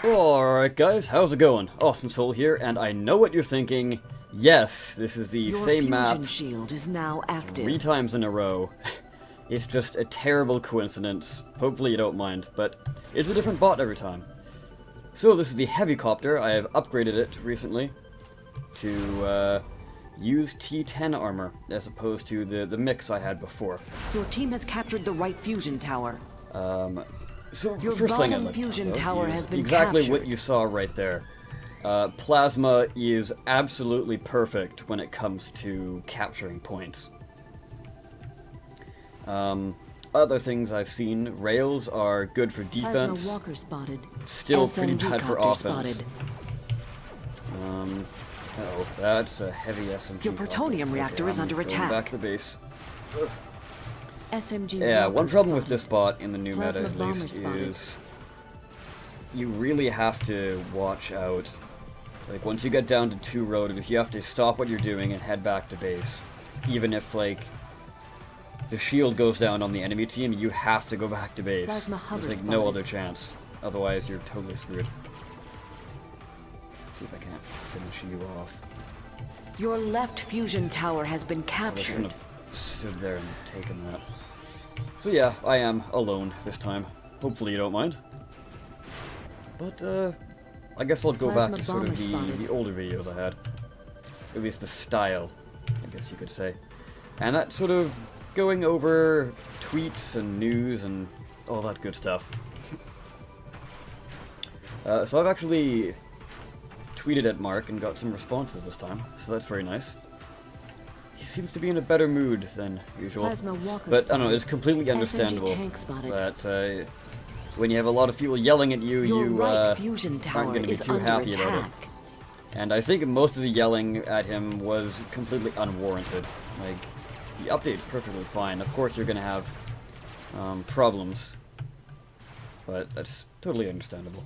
Alright guys, how's it going? Awesome Soul here, and I know what you're thinking. Yes, this is the same map Your fusion shield is now active. 3 times in a row. It's just a terrible coincidence. Hopefully you don't mind, but it's a different bot every time. So this is the heavy copter. I have upgraded it recently to use T10 armor as opposed to the mix I had before. Your team has captured the right fusion tower. So Your first thing I'd bottom like fusion to tower is has been exactly captured. what you saw right there. Plasma is absolutely perfect when it comes to capturing points. Other things I've seen, rails are good for defense. Plasma walker spotted. Still pretty SMG bad for copter offense. spotted. Oh, that's a heavy SMG. Your plutonium reactor is under attack. Back to the base. Ugh. SMG Yeah, walker one problem with spotted. this bot in the new meta Plasma at bomber least spotted. is you really have to watch out. Like once you get down to 2 rotors, you have to stop what you're doing and head back to base. Even if like the shield goes down on the enemy team, you have to go back to base. Plasma hover There's like no spotted. other chance. Otherwise you're totally screwed. Let's see if I can't finish you off. Your left fusion tower has been I captured. shouldn't have stood there and taken that. So yeah, I am alone this time. Hopefully you don't mind. But I guess I'll go back Plasma to sort of bomber spotted. the older videos I had. At least the style, I guess you could say. And that's sort of going over tweets and news and all that good stuff. So I've actually tweeted at Mark and got some responses this time, so that's very nice. He seems to be in a better mood than usual. Plasma walker But I don't know, spotted. it's completely understandable tank spotted. that when you have a lot of people yelling at you, Your you right fusion aren't tower going to be is too under happy about it. attack. And I think most of the yelling at him was completely unwarranted. Like, the update's perfectly fine. Of course you're going to have problems, but that's totally understandable.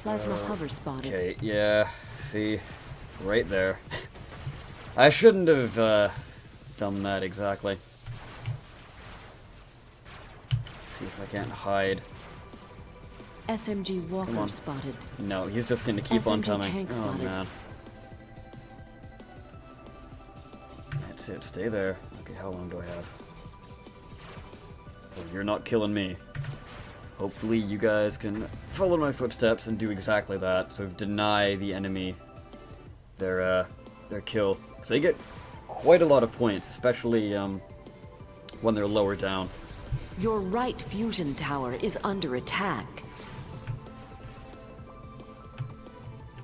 Plasma hover spotted. Okay, yeah, see, right there. I shouldn't have done that exactly. See if I can't hide. SMG Come walker on. spotted. No, he's just going to keep on SMG coming. tank Oh spotted. man. That's it, stay there. Okay, how long do I have? Oh, you're not killing me. Hopefully you guys can follow my footsteps and do exactly that. So deny the enemy their kill. So they get quite a lot of points, especially when they're lower down. Your right fusion tower is under attack.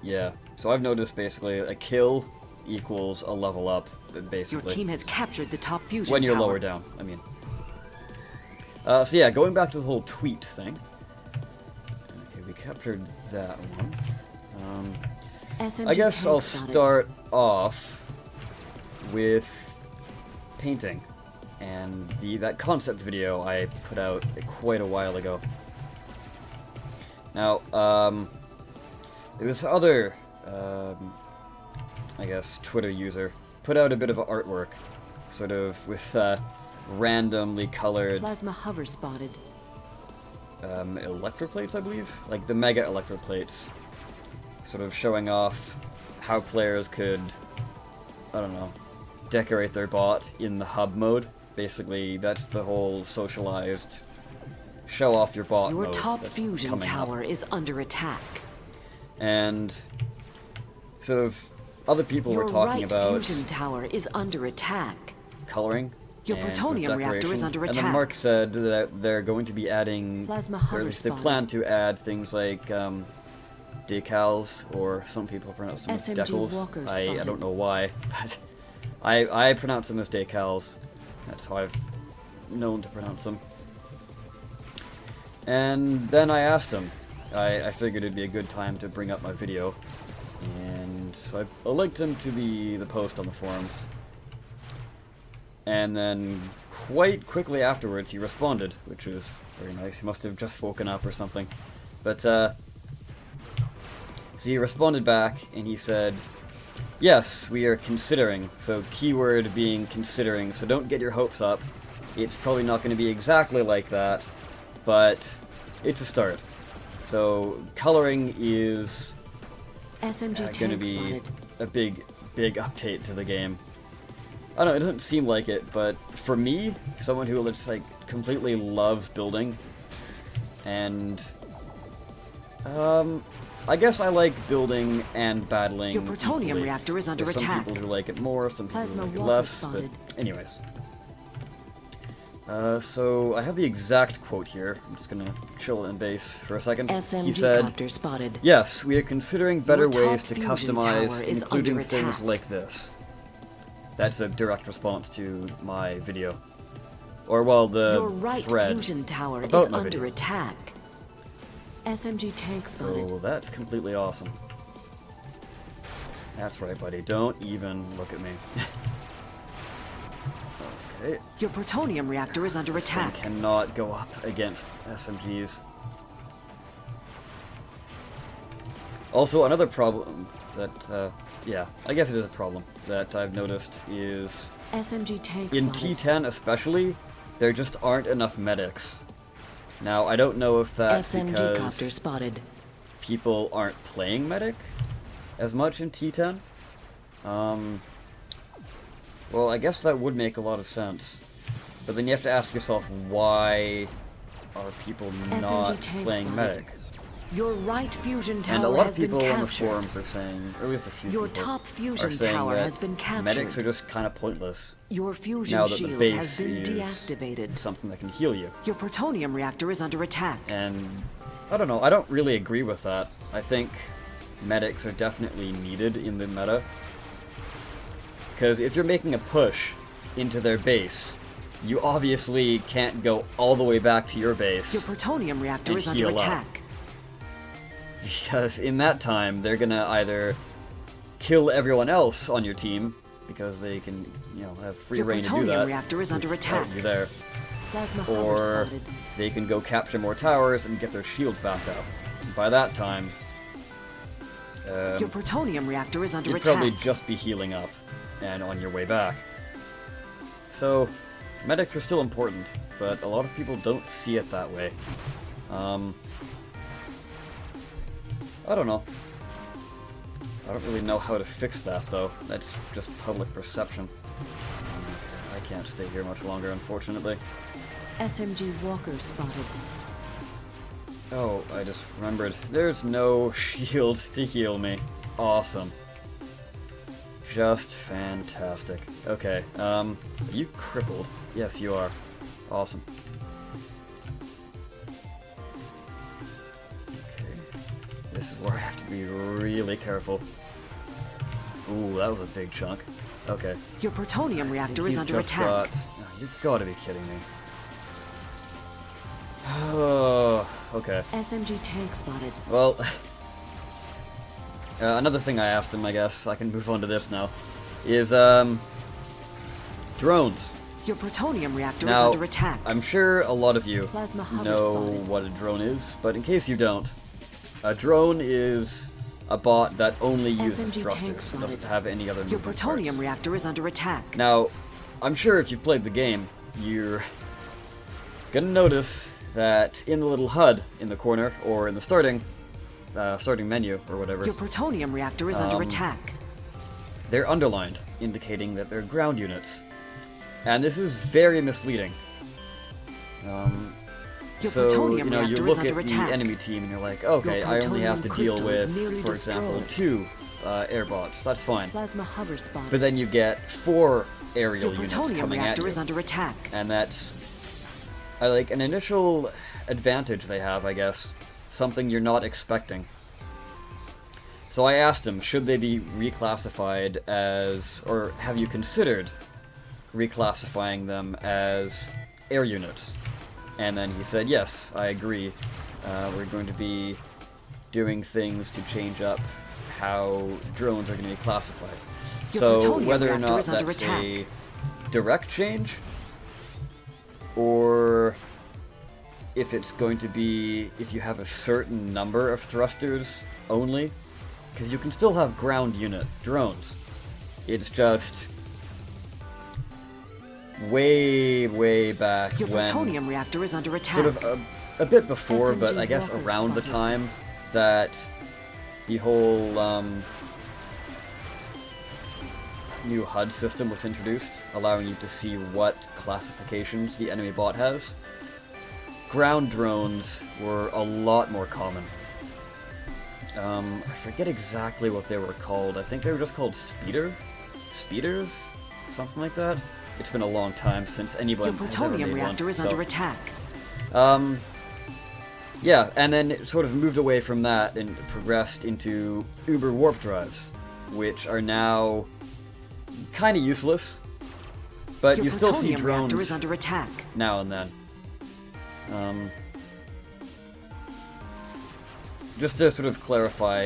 Yeah, so I've noticed basically a kill equals a level up, basically. Your team has captured the top fusion When you're tower. lower down, I mean. So yeah, going back to the whole tweet thing. Okay, we captured that one. SMG I guess tank I'll spotted. start off with painting. And that concept video I put out quite a while ago. Now, there was other, I guess, Twitter user put out a bit of artwork, sort of with randomly colored Plasma hover spotted. electroplates, I believe? Like the mega electroplates, sort of showing off how players could, I don't know, decorate their bot in the hub mode. Basically, that's the whole socialized show off your bot Your mode top that's fusion coming up. tower is under attack. And sort of other people Your were talking right about fusion tower is under attack. coloring. Your and plutonium reactor is decoration. under And then attack. Mark said that they're going to be adding, Plasma or hover at least they spotted. plan to add things like decals, or some people pronounce them as SMG decals. walker I spotted. don't know why, but I pronounce them as decals. That's how I've known to pronounce them. And then I asked him. I figured it'd be a good time to bring up my video, and so I linked him to the post on the forums. And then quite quickly afterwards he responded, which was very nice. He must have just woken up or something. But so he responded back and he said, yes, we are considering. So keyword being considering, so don't get your hopes up. It's probably not going to be exactly like that, but it's a start. So coloring is SMG going to tank be spotted. a big update to the game. I don't know, it doesn't seem like it, but for me, someone who just like completely loves building, and I guess I like building and battling. Your plutonium equally. reactor is under There's attack. some people who like it more, some people Plasma who like it walker less, spotted. but anyways. So I have the exact quote here. I'm just gonna chill in base for a second. SMG He said, copter spotted. "Yes, we are considering better Your top ways to fusion customize, tower is including under things attack." like this." That's a direct response to my video. Or, well, the Your right thread fusion tower is about my under video. attack. SMG tank spotted. So that's completely awesome. That's right, buddy. Don't even look at me. Okay. Your plutonium reactor is under This thing attack. cannot go up against SMGs. Also, another problem that, yeah, I guess it is a problem that I've noticed is SMG tank in spotted. T10 especially, there just aren't enough medics. Now, I don't know if that's SMG copter because spotted. people aren't playing medic as much in T10. Well, I guess that would make a lot of sense. But then you have to ask yourself, why are people not tank playing spotted. medic? Your right fusion tower And a lot has of people been on the captured. forums are saying, or at least a few Your people, top fusion are saying tower that has been captured. medics are just kind of pointless Your fusion now that the shield base has been is deactivated. something that can heal you. Your plutonium reactor is under attack. And I don't know, I don't really agree with that. I think medics are definitely needed in the meta. Because if you're making a push into their base, you obviously can't go all the way back to your base. Your plutonium reactor And is under heal up. attack. Because in that time, they're gonna either kill everyone else on your team, because they can, you know, have free Your reign to do plutonium that. reactor is under without attack. you there. Plasma hover Or spotted. they can go capture more towers and get their shields back up. And by that time, Your plutonium reactor is under you'd attack. probably just be healing up and on your way back. So, medics are still important, but a lot of people don't see it that way. I don't know. I don't really know how to fix that, though. That's just public perception. Okay, I can't stay here much longer, unfortunately. SMG walker spotted. Oh, I just remembered. There's no shield to heal me. Awesome. Just fantastic. Okay, are you crippled? Yes, you are. Awesome. Okay. This is where I have to be really careful. Ooh, that was a big chunk. Okay. Your plutonium reactor is He's under just attack. got... Oh, you've got to be kidding me. Oh, okay. SMG tank spotted. Well, another thing I asked him, I guess, I can move on to this now, is, drones. Your plutonium reactor is Now, under attack. I'm sure a lot of you Plasma hover know spotted. what a drone is, but in case you don't, a drone is a bot that only uses SMG tank thrusters. It spotted. doesn't have any other Your movement plutonium parts. reactor is under attack. Now, I'm sure if you've played the game, you're gonna notice that in the little HUD in the corner, or in the starting menu, or whatever, Your plutonium reactor is under attack. they're underlined, indicating that they're ground units. And this is very misleading. Your So, plutonium you know, you reactor look is at under the attack. enemy team and you're like, okay, Your I only have to plutonium deal crystal is with, nearly for example, destroyed. 2 airbots. That's fine. Plasma hover spotted. But then you get 4 aerial Your units plutonium coming at reactor you. is under attack. And that's like an initial advantage they have, I guess. Something you're not expecting. So I asked him, should they be reclassified as, or have you considered reclassifying them as air units? And then he said, yes, I agree. We're going to be doing things to change up how drones are going to be classified. Your So plutonium whether or reactor not is under that's attack. a direct change, or if it's going to be if you have a certain number of thrusters only, because you can still have ground unit drones. It's just way back Your when plutonium reactor is under attack. sort of a bit before, but SMG I guess Walker around the spotted. time that the whole new HUD system was introduced, allowing you to see what classifications the enemy bot has, ground drones were a lot more common. I forget exactly what they were called. I think they were just called speeders? Something like that. It's been a long time since anyone Your has ever plutonium made reactor one, is so- under attack. Yeah, and then it sort of moved away from that and progressed into Uber warp drives, which are now kind of useless, but Your you still see plutonium reactor drones is under attack. now and then. Just to sort of clarify,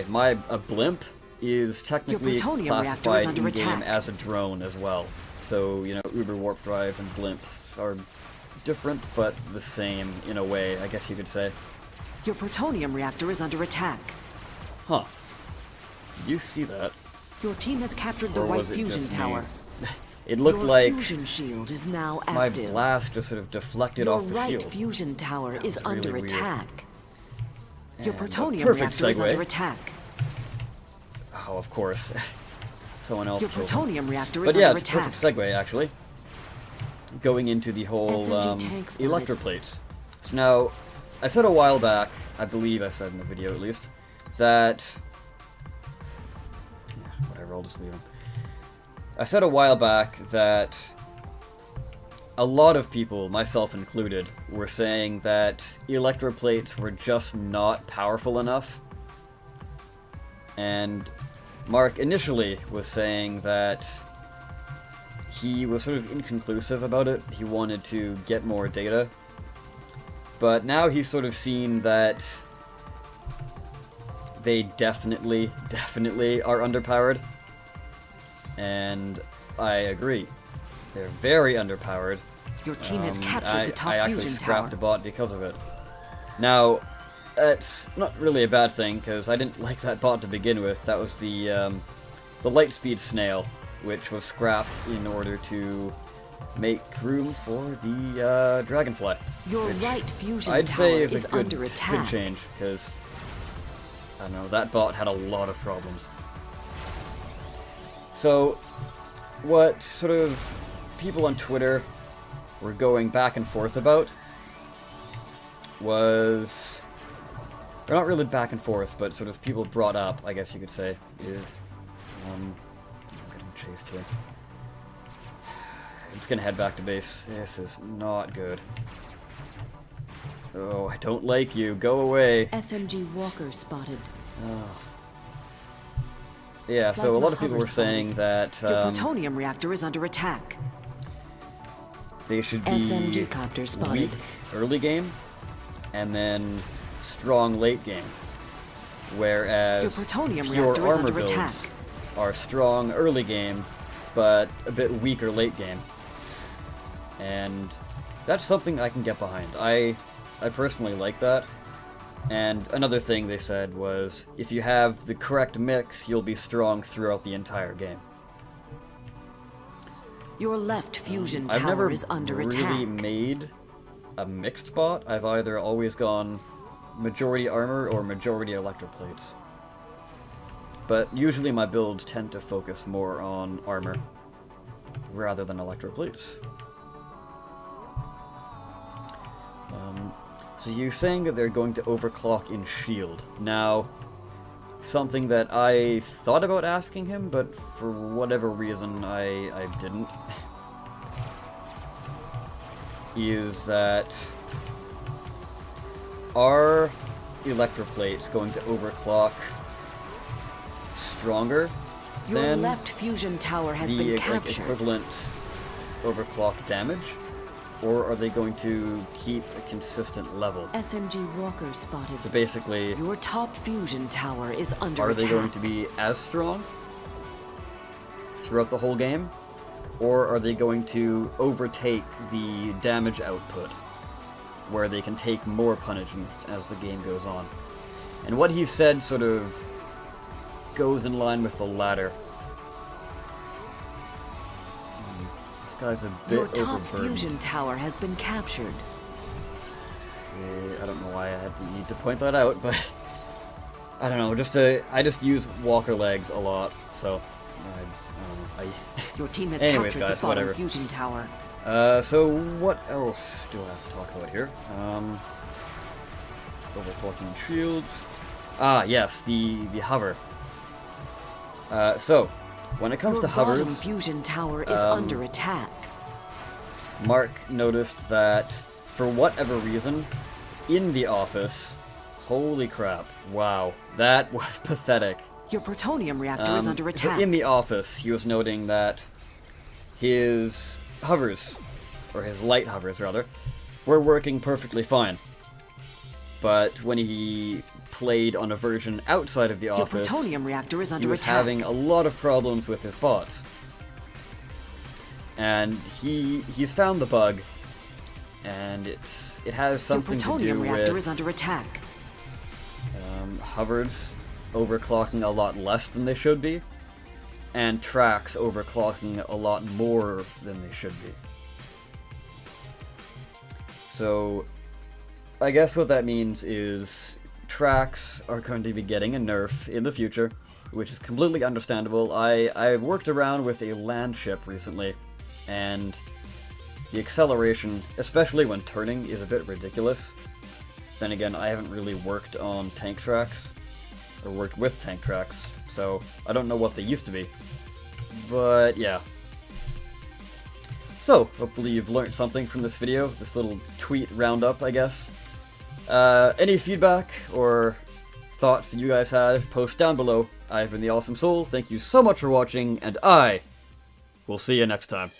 a blimp is technically plutonium reactor is classified under in-game attack. as a drone as well. So, you know, Uber warp drives and blimps are different, but the same in a way, I guess you could say. Your plutonium reactor is under attack. Huh. Did you see that? Your team has captured the Or right was it fusion just me? tower. It looked Your like fusion shield is now my active. blast just sort of deflected Your off the right shield. fusion tower is was really under weird. attack. Your And a plutonium perfect reactor is segue. under attack. Oh, of course. Someone else Your killed him. plutonium reactor is But yeah, under it's a attack. perfect segue, actually. Going into the whole SMG tank spotted. electroplates. So now, I said a while back, I believe I said in the video at least, that... Yeah, whatever, I'll just leave them. I said a while back that a lot of people, myself included, were saying that electroplates were just not powerful enough. And Mark initially was saying that he was sort of inconclusive about it. He wanted to get more data. But now he's sort of seen that they definitely are underpowered. And I agree. They're very underpowered. Your team has captured the top I actually fusion tower. scrapped a bot because of it. Now, it's not really a bad thing, because I didn't like that bot to begin with. That was the Lightspeed Snail, which was scrapped in order to make room for the Dragonfly. Your which right fusion I'd tower say is is a good, under good attack. change, because, I don't know, that bot had a lot of problems. So, what sort of people on Twitter were going back and forth about was... Or not really back and forth, but sort of people brought up, I guess you could say, is... I'm getting chased here. I'm just gonna head back to base. This is not good. Oh, I don't like you. Go away. SMG Walker spotted. Oh. Yeah, so a Plasma lot of people were hover saying spotted. that Your plutonium reactor is under attack. they should be SMG Copter spotted. weak early game and then strong late game. Your Whereas plutonium pure reactor is armor under builds attack. are strong early game, but a bit weaker late game. And that's something I can get behind. I personally like that. And another thing they said was, if you have the correct mix, you'll be strong throughout the entire game. Your left fusion I've tower never is under really attack. made a mixed bot. I've either always gone majority armor or majority electroplates. But usually my builds tend to focus more on armor rather than electroplates. So you're saying that they're going to overclock in shield. Now, something that I thought about asking him, but for whatever reason I didn't, is that are electroplates going to overclock stronger Your than left fusion tower has the been like, captured. equivalent overclock damage? Or are they going to keep a consistent level? SMG Walker spotted. So basically, Your top fusion tower is under are attack. they going to be as strong throughout the whole game? Or are they going to overtake the damage output, where they can take more punishment as the game goes on? And what he said sort of goes in line with the latter. This guy's a bit Your top overburdened. fusion tower has been captured. I don't know why I had to need to point that out, but I don't know. I just use walker legs a lot, so I don't know. Your team has Anyways, captured guys, the bottom whatever. fusion tower. So what else do I have to talk about here? Overclocking shields. Ah, yes, the hover. So when it comes Your to bottom hovers, fusion tower is under attack. Mark noticed that for whatever reason, in the office, holy crap, wow, that was pathetic. Your plutonium reactor is under So attack. in the office, he was noting that his hovers, or his light hovers rather, were working perfectly fine. But when he played on a version outside of the Your office, plutonium reactor is he under was attack. having a lot of problems with his bots. And he's found the bug, and it has Your something to do plutonium reactor with is under attack. hovers overclocking a lot less than they should be, and tracks overclocking a lot more than they should be. So, I guess what that means is tracks are going to be getting a nerf in the future, which is completely understandable. I've worked around with a land ship recently, and the acceleration, especially when turning, is a bit ridiculous. Then again, I haven't really worked on tank tracks, or worked with tank tracks, so I don't know what they used to be. But yeah. So, hopefully you've learned something from this video, this little tweet roundup, I guess. Any feedback or thoughts that you guys had, post down below. I've been the Awesome Soul, thank you so much for watching, and I will see you next time.